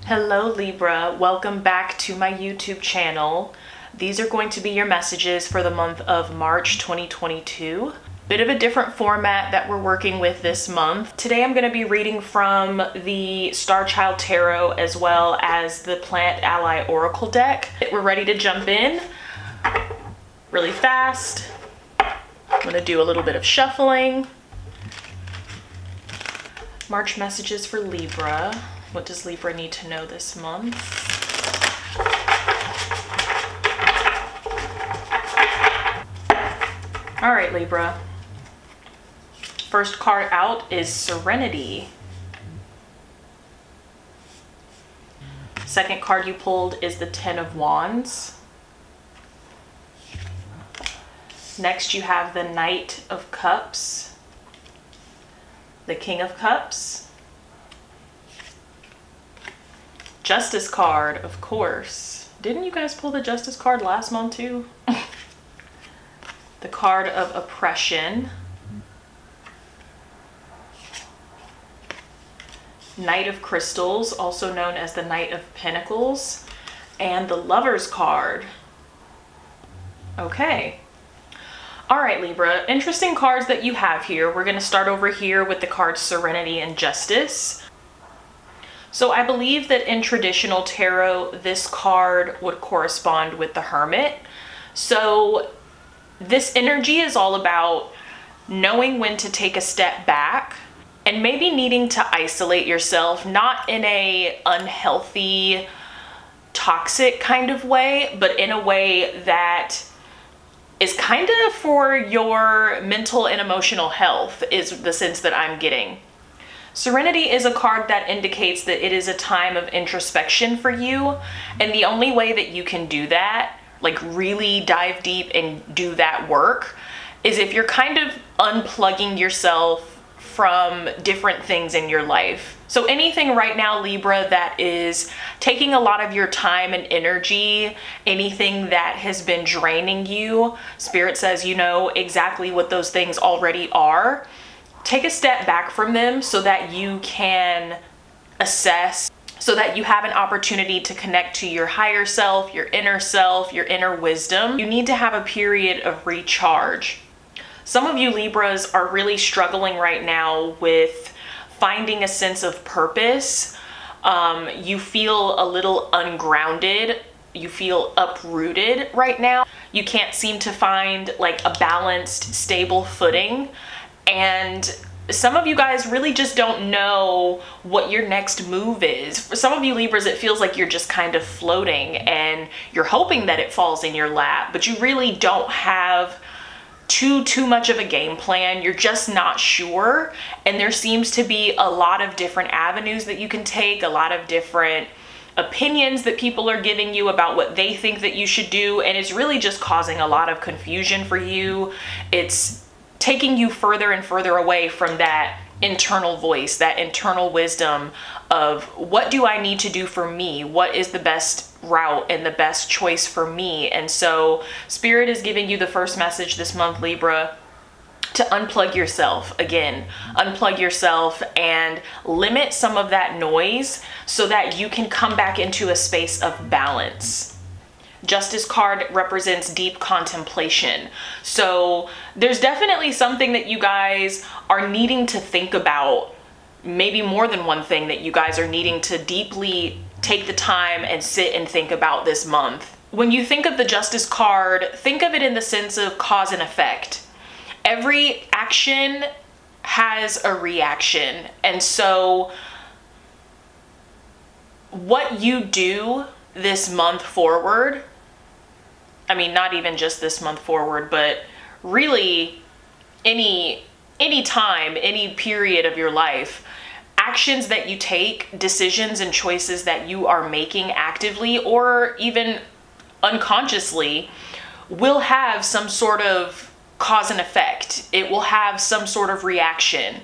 Hello Libra, welcome back to my YouTube channel. These are going to be your messages for the month of March 2022. Bit of a different format that we're working with this month. Today I'm going to be reading from the Starchild Tarot as well as the Plant Ally Oracle deck. We're ready to jump in really fast. I'm going to do a little bit of shuffling. March messages for Libra. What does Libra need to know this month? All right, Libra. First card out is Serenity. Second card you pulled is the Ten of Wands. Next you have the Knight of Cups, the King of Cups, Justice card, of course. Didn't you guys pull the Justice card last month too? The card of Oppression, Knight of Crystals, also known as the Knight of Pentacles, and the Lover's card. Okay. All right, Libra, interesting cards that you have here. We're going to start over here with the cards Serenity and Justice. So I believe that in traditional tarot, this card would correspond with the Hermit. So this energy is all about knowing when to take a step back and maybe needing to isolate yourself, not in a unhealthy, toxic kind of way, but in a way that is kind of for your mental and emotional health, is the sense that I'm getting. Serenity is a card that indicates that it is a time of introspection for you, and the only way that you can do that, like really dive deep and do that work, is if you're kind of unplugging yourself from different things in your life. So anything right now, Libra, that is taking a lot of your time and energy, anything that has been draining you, Spirit says you know exactly what those things already are. Take a step back from them so that you can assess, so that you have an opportunity to connect to your higher self, your inner wisdom. You need to have a period of recharge. Some of you Libras are really struggling right now with finding a sense of purpose. You feel a little ungrounded. You feel uprooted right now. You can't seem to find like a balanced, stable footing. And some of you guys really just don't know what your next move is. For some of you Libras, it feels like you're just kind of floating and you're hoping that it falls in your lap, but you really don't have too much of a game plan. You're just not sure. And there seems to be a lot of different avenues that you can take, a lot of different opinions that people are giving you about what they think that you should do. And it's really just causing a lot of confusion for you. It's taking you further and further away from that internal voice, that internal wisdom of what do I need to do for me? What is the best route and the best choice for me? And so Spirit is giving you the first message this month, Libra, to unplug yourself. Again, unplug yourself and limit some of that noise so that you can come back into a space of balance. Justice card represents deep contemplation. So there's definitely something that you guys are needing to think about, maybe more than one thing that you guys are needing to deeply take the time and sit and think about this month. When you think of the Justice card, think of it in the sense of cause and effect. Every action has a reaction. And so what you do this month forward, I mean, not even just this month forward, but really any time, any period of your life, actions that you take, decisions and choices that you are making actively or even unconsciously will have some sort of cause and effect. It will have some sort of reaction.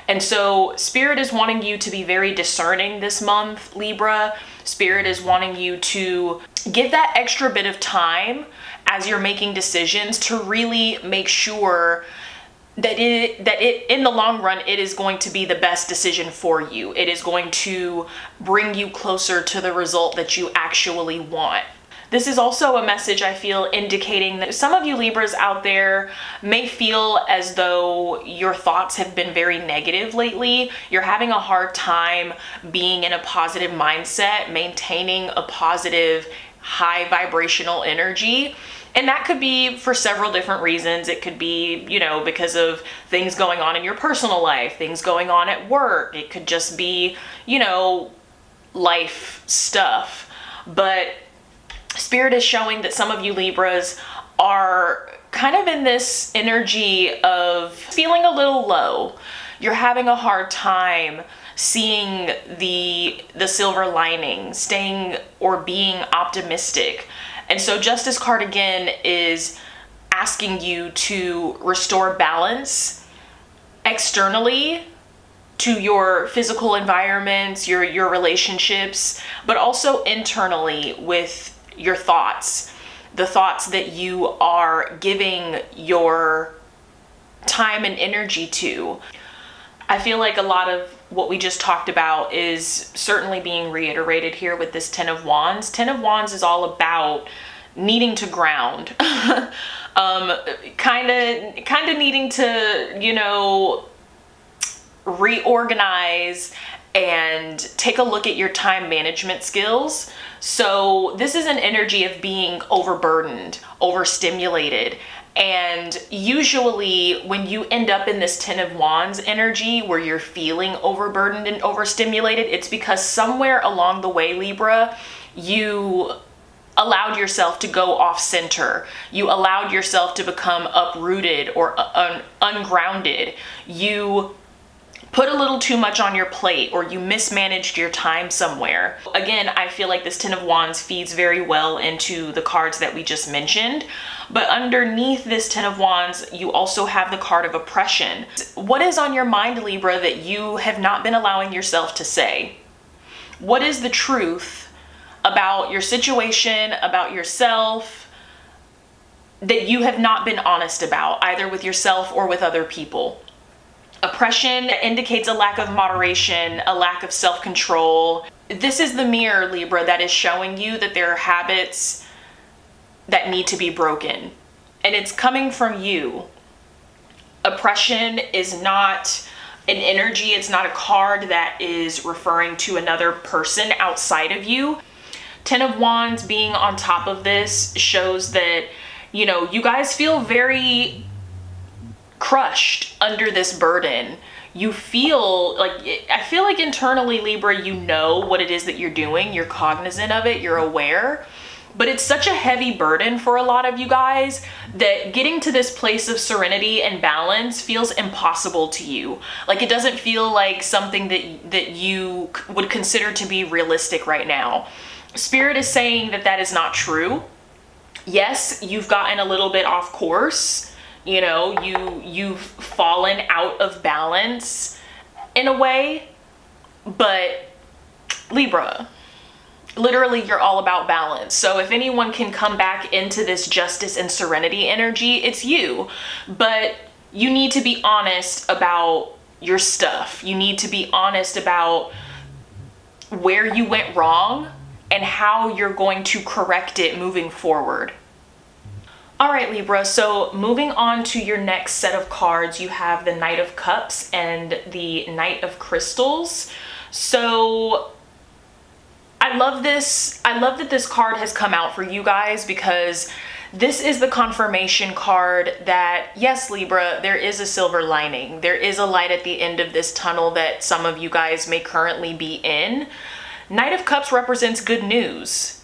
And so Spirit is wanting you to be very discerning this month, Libra. Spirit is wanting you to give that extra bit of time as you're making decisions to really make sure that it in the long run, it is going to be the best decision for you. It is going to bring you closer to the result that you actually want. This is also a message, I feel, indicating that some of you Libras out there may feel as though your thoughts have been very negative lately. You're having a hard time being in a positive mindset, maintaining a positive, high vibrational energy. And that could be for several different reasons. It could be, you know, because of things going on in your personal life, things going on at work. It could just be, you know, life stuff. But Spirit is showing that some of you Libras are kind of in this energy of feeling a little low. You're having a hard time seeing the silver lining, staying or being optimistic. And so Justice card again is asking you to restore balance externally to your physical environments, your relationships, but also internally with your thoughts, the thoughts that you are giving your time and energy to. I feel like a lot of what we just talked about is certainly being reiterated here with this Ten of Wands. Ten of Wands is all about needing to ground, kind of needing to, you know, reorganize and take a look at your time management skills. So this is an energy of being overburdened, overstimulated. And usually when you end up in this Ten of Wands energy where you're feeling overburdened and overstimulated, it's because somewhere along the way, Libra, you allowed yourself to go off center. You allowed yourself to become uprooted or ungrounded. You put a little too much on your plate, or you mismanaged your time somewhere. Again, I feel like this Ten of Wands feeds very well into the cards that we just mentioned. But underneath this Ten of Wands, you also have the card of oppression. What is on your mind, Libra, that you have not been allowing yourself to say? What is the truth about your situation, about yourself, that you have not been honest about, either with yourself or with other people? Oppression indicates a lack of moderation, a lack of self-control. This is the mirror, Libra, that is showing you that there are habits that need to be broken. And it's coming from you. Oppression is not an energy, it's not a card that is referring to another person outside of you. Ten of Wands being on top of this shows that, you know, you guys feel very crushed under this burden. You feel like, I feel like internally, Libra, you know what it is that you're doing. You're cognizant of it, you're aware. But it's such a heavy burden for a lot of you guys that getting to this place of serenity and balance feels impossible to you. Like, it doesn't feel like something that you would consider to be realistic right now. Spirit is saying that that is not true. Yes, you've gotten a little bit off course. You know, you've fallen out of balance in a way, but Libra, literally you're all about balance. So if anyone can come back into this justice and serenity energy, it's you. But you need to be honest about your stuff. You need to be honest about where you went wrong and how you're going to correct it moving forward. All right, Libra, so moving on to your next set of cards, you have the Knight of Cups and the Knight of Crystals. So I love this. I love that this card has come out for you guys, because this is the confirmation card that, yes, Libra, there is a silver lining. There is a light at the end of this tunnel that some of you guys may currently be in. Knight of Cups represents good news.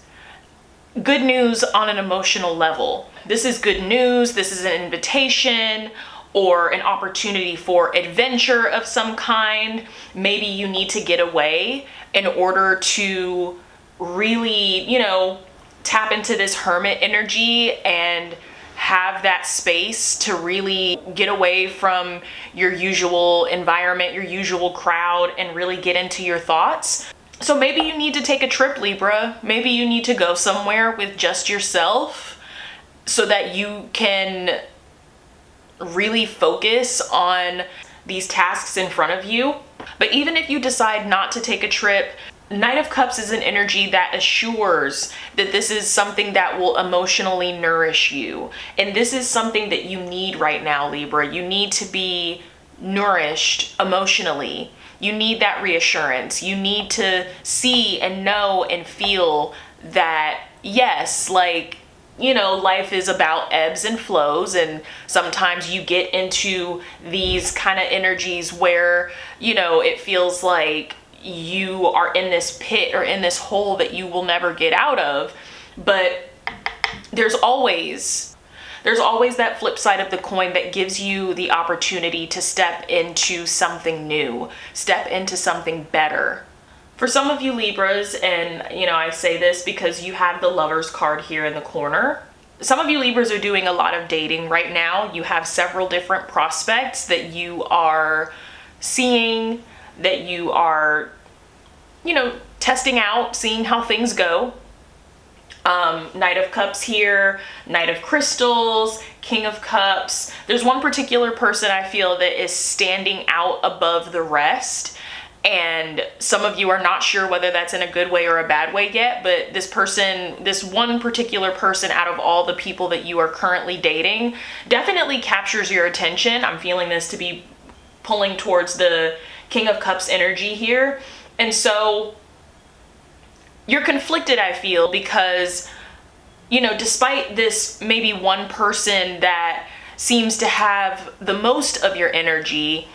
Good news on an emotional level. This is good news. This is an invitation or an opportunity for adventure of some kind. Maybe you need to get away in order to really, you know, tap into this hermit energy and have that space to really get away from your usual environment, your usual crowd, and really get into your thoughts. So maybe you need to take a trip, Libra. Maybe you need to go somewhere with just yourself so that you can really focus on these tasks in front of you. But even if you decide not to take a trip, Knight of Cups is an energy that assures that this is something that will emotionally nourish you. And this is something that you need right now, Libra. You need to be nourished emotionally. You need that reassurance. You need to see and know and feel that, yes, like, you know, life is about ebbs and flows, and sometimes you get into these kind of energies where, you know, it feels like you are in this pit or in this hole that you will never get out of. But there's always that flip side of the coin that gives you the opportunity to step into something new, step into something better. For some of you Libras, and you know, I say this because you have the Lovers card here in the corner. Some of you Libras are doing a lot of dating right now. You have several different prospects that you are seeing, that you are, you know, testing out, seeing how things go. Knight of Cups here, Knight of Crystals, King of Cups. There's one particular person I feel that is standing out above the rest. And some of you are not sure whether that's in a good way or a bad way yet, but this person, this one particular person out of all the people that you are currently dating definitely captures your attention. I'm feeling this to be pulling towards the King of Cups energy here. And so you're conflicted, I feel, because, you know, despite this maybe one person that seems to have the most of your energy,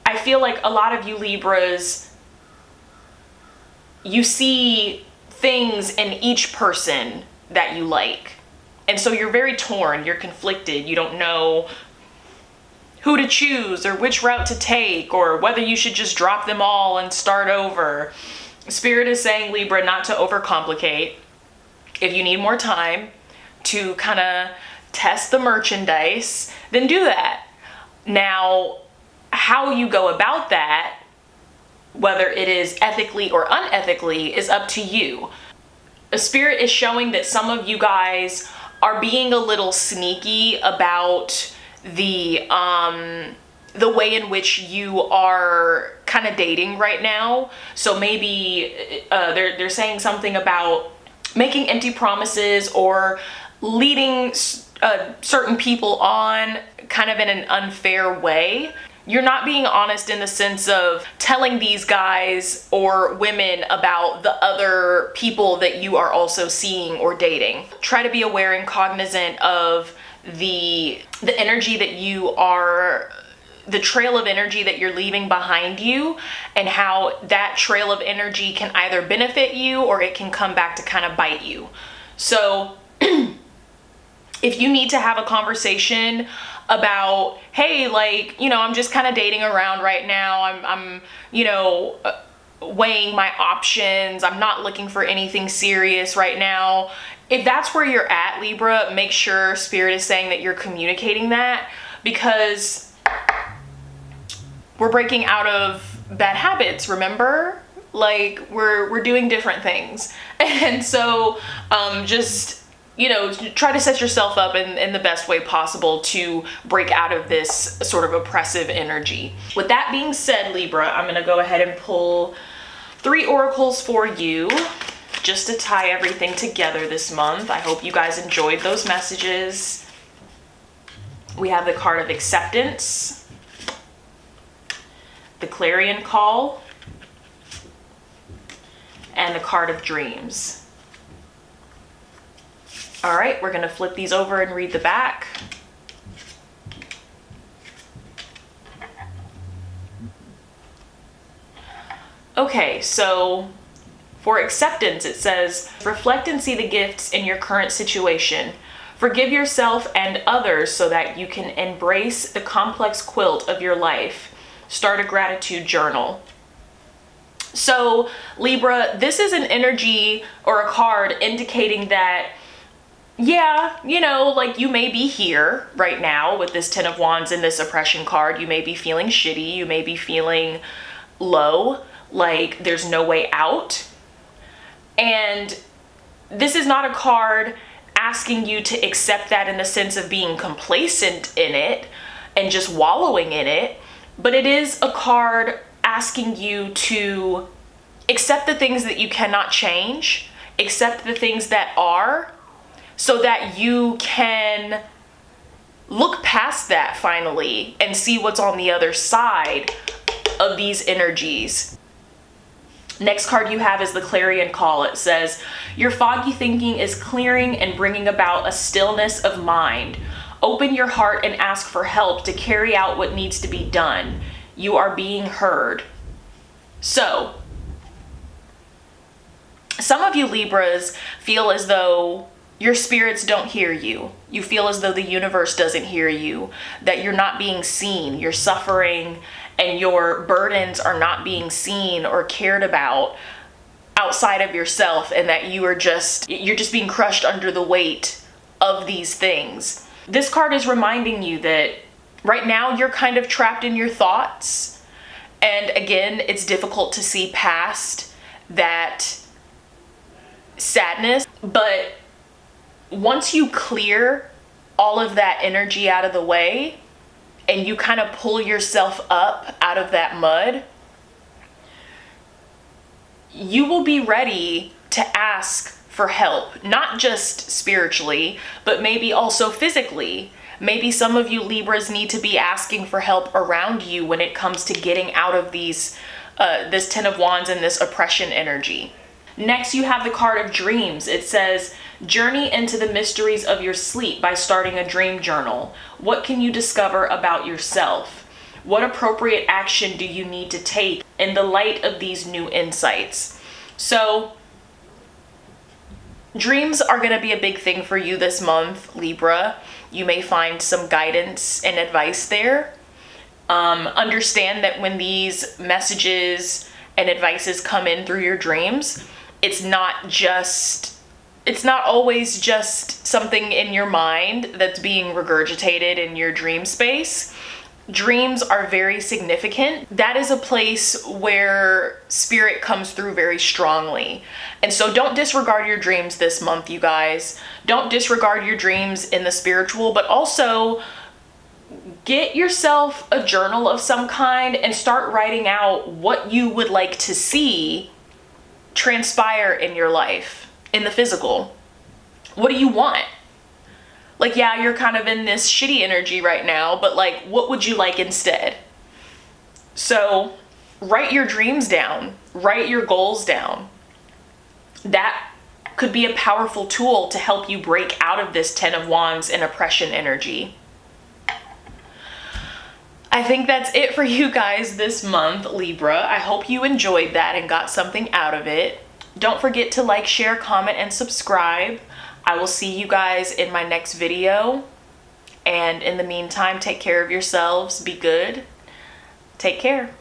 I feel like a lot of you Libras, you see things in each person that you like. And so you're very torn, you're conflicted, you don't know who to choose or which route to take or whether you should just drop them all and start over. Spirit is saying, Libra, not to overcomplicate. If you need more time to kind of test the merchandise, then do that. Now, how you go about that, whether it is ethically or unethically, is up to you. A Spirit is showing that some of you guys are being a little sneaky about the way in which you are kind of dating right now. So maybe they're saying something about making empty promises or leading certain people on kind of in an unfair way. You're not being honest in the sense of telling these guys or women about the other people that you are also seeing or dating. Try to be aware and cognizant of the energy that you are, the trail of energy that you're leaving behind you, and how that trail of energy can either benefit you or it can come back to kind of bite you. So if you need to have a conversation about, hey, like, you know, I'm just kind of dating around right now. I'm you know, weighing my options. I'm not looking for anything serious right now. If that's where you're at, Libra, make sure Spirit is saying that you're communicating that, because we're breaking out of bad habits, remember? Like, we're doing different things. And so just, you know, try to set yourself up in the best way possible to break out of this sort of oppressive energy. With that being said, Libra, I'm going to go ahead and pull 3 oracles for you just to tie everything together this month. I hope you guys enjoyed those messages. We have the card of Acceptance, the Clarion Call, and the card of Dreams. All right, we're going to flip these over and read the back. Okay, so for Acceptance, it says, reflect and see the gifts in your current situation. Forgive yourself and others so that you can embrace the complex quilt of your life. Start a gratitude journal. So Libra, this is an energy or a card indicating that, yeah, you know, like, you may be here right now with this 10 of Wands and this oppression card. You may be feeling shitty. You may be feeling low, like there's no way out. And this is not a card asking you to accept that in the sense of being complacent in it and just wallowing in it, but it is a card asking you to accept the things that you cannot change, accept the things that are, so that you can look past that finally and see what's on the other side of these energies. Next card you have is the Clarion Call. It says, your foggy thinking is clearing and bringing about a stillness of mind. Open your heart and ask for help to carry out what needs to be done. You are being heard. So, some of you Libras feel as though your spirits don't hear you. You feel as though the universe doesn't hear you, that you're not being seen, you're suffering, and your burdens are not being seen or cared about outside of yourself, and that you're just being crushed under the weight of these things. This card is reminding you that right now you're kind of trapped in your thoughts, and again, it's difficult to see past that sadness, but once you clear all of that energy out of the way and you kind of pull yourself up out of that mud, you will be ready to ask for help, not just spiritually, but maybe also physically. Maybe some of you Libras need to be asking for help around you when it comes to getting out of these, this Ten of Wands and this oppression energy. Next, you have the card of dreams. It says, journey into the mysteries of your sleep by starting a dream journal. What can you discover about yourself? What appropriate action do you need to take in the light of these new insights? So, dreams are going to be a big thing for you this month, Libra. You may find some guidance and advice there. Understand that when these messages and advices come in through your dreams, it's not always just something in your mind that's being regurgitated in your dream space. Dreams are very significant. That is a place where spirit comes through very strongly. And so don't disregard your dreams this month, you guys. Don't disregard your dreams in the spiritual, but also get yourself a journal of some kind and start writing out what you would like to see transpire in your life, in the physical. What do you want? Like, yeah, you're kind of in this shitty energy right now, but like, what would you like instead? So write your dreams down, write your goals down. That could be a powerful tool to help you break out of this Ten of Wands and oppression energy. I think that's it for you guys this month, Libra. I hope you enjoyed that and got something out of it. Don't forget to like, share, comment, and subscribe. I will see you guys in my next video. And in the meantime, take care of yourselves. Be good. Take care.